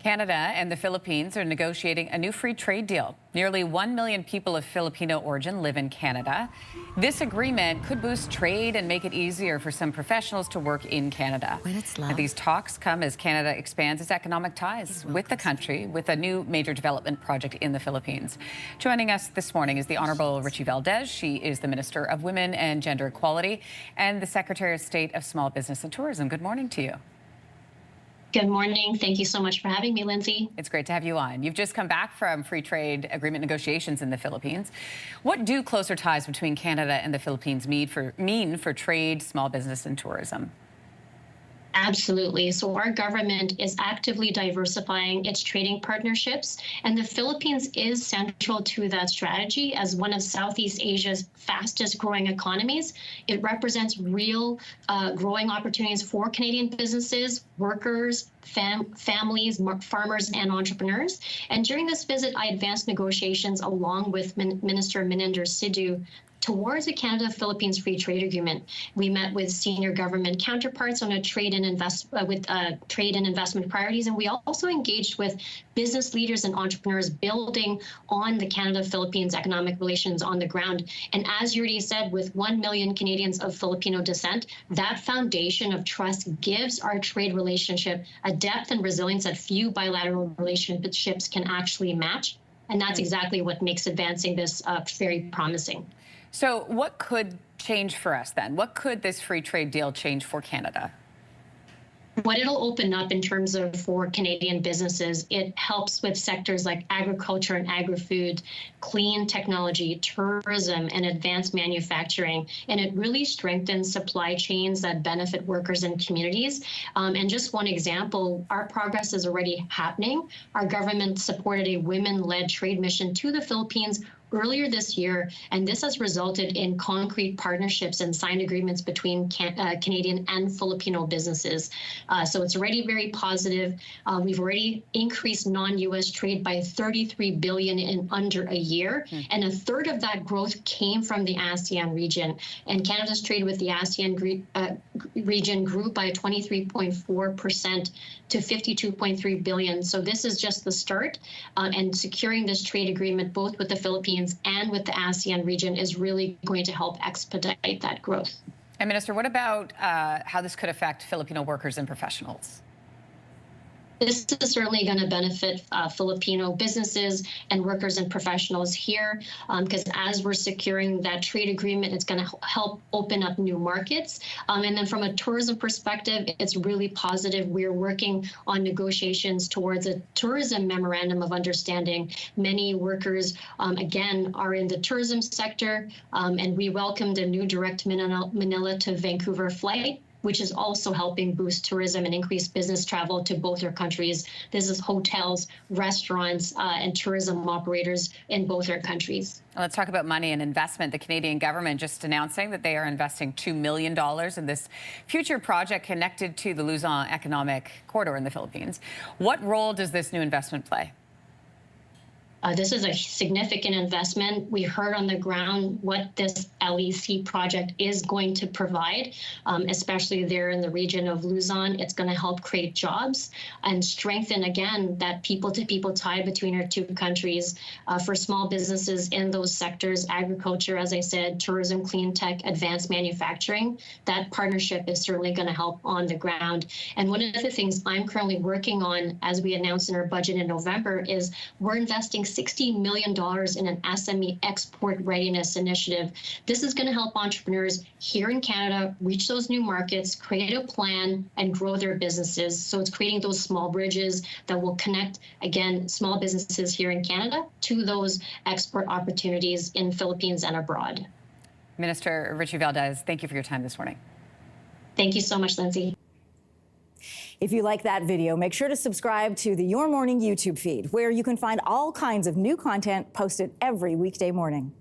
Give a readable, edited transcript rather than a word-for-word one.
Canada and the Philippines are negotiating a new free trade deal. Nearly 1 million people of Filipino origin live in Canada. This agreement could boost trade and make it easier for some professionals to work in Canada. And these talks come as Canada expands its economic ties with the country with a new major development project in the Philippines. Joining us this morning is the Honourable Rechie Valdez. She is the Minister of Women and Gender Equality and the Secretary of State of Small Business and Tourism. Good morning to you. Good morning. Thank you so much for having me, Lindsay. It's great to have you on. You've just come back from free trade agreement negotiations in the Philippines. What do closer ties between Canada and the Philippines mean for trade, small business, and tourism? Absolutely. So our government is actively diversifying its trading partnerships, and the Philippines is central to that strategy as one of Southeast Asia's fastest growing economies. It represents real growing opportunities for Canadian businesses, workers, families, farmers, and entrepreneurs. And during this visit, I advanced negotiations along with Minister Mininder Sidhu towards a Canada-Philippines free trade agreement. We met with senior government counterparts on a trade and investment priorities, and we also engaged with business leaders and entrepreneurs building on the Canada-Philippines economic relations on the ground. And as you already said, with 1 million Canadians of Filipino descent, that foundation of trust gives our trade relationship a depth and resilience that few bilateral relationships can actually match. And that's exactly what makes advancing this very promising. So what could change for us then? What could this free trade deal change for Canada? What it'll open up in terms of for Canadian businesses, it helps with sectors like agriculture and agri-food, clean technology, tourism, and advanced manufacturing. And it really strengthens supply chains that benefit workers and communities. And just one example, our progress is already happening. Our government supported a women-led trade mission to the Philippines earlier this year, and this has resulted in concrete partnerships and signed agreements between Canadian and Filipino businesses. So it's already very positive. We've already increased non-U.S. trade by $33 billion in under a year, and a third of that growth came from the ASEAN region. And Canada's trade with the ASEAN region grew by 23.4% to $52.3 billion. So this is just the start, and securing this trade agreement both with the Philippines and with the ASEAN region is really going to help expedite that growth. And Minister, what about how this could affect Filipino workers and professionals? This is certainly going to benefit Filipino businesses and workers and professionals here, because as we're securing that trade agreement, it's going to help open up new markets. And then from a tourism perspective, it's really positive. We're working on negotiations towards a tourism memorandum of understanding. Many workers, again, are in the tourism sector, and we welcomed a new direct Manila to Vancouver flight, which is also helping boost tourism and increase business travel to both our countries. This is hotels, restaurants, and tourism operators in both our countries. Let's talk about money and investment. The Canadian government just announcing that they are investing $2 million in this future project connected to the Luzon Economic Corridor in the Philippines. What role does this new investment play? This is a significant investment. We heard on the ground what this LEC project is going to provide, especially there in the region of Luzon. It's going to help create jobs and strengthen, again, that people-to-people tie between our two countries for small businesses in those sectors, agriculture, as I said, tourism, clean tech, advanced manufacturing. That partnership is certainly going to help on the ground. And one of the things I'm currently working on, as we announced in our budget in November, is we're investing $60 million in an SME export readiness initiative. This is going to help entrepreneurs here in Canada reach those new markets, create a plan, and grow their businesses. So it's creating those small bridges that will connect, again, small businesses here in Canada to those export opportunities in Philippines and abroad. Minister Rechie Valdez, thank you for your time this morning. Thank you so much, Lindsay. If you like that video, make sure to subscribe to the Your Morning YouTube feed, where you can find all kinds of new content posted every weekday morning.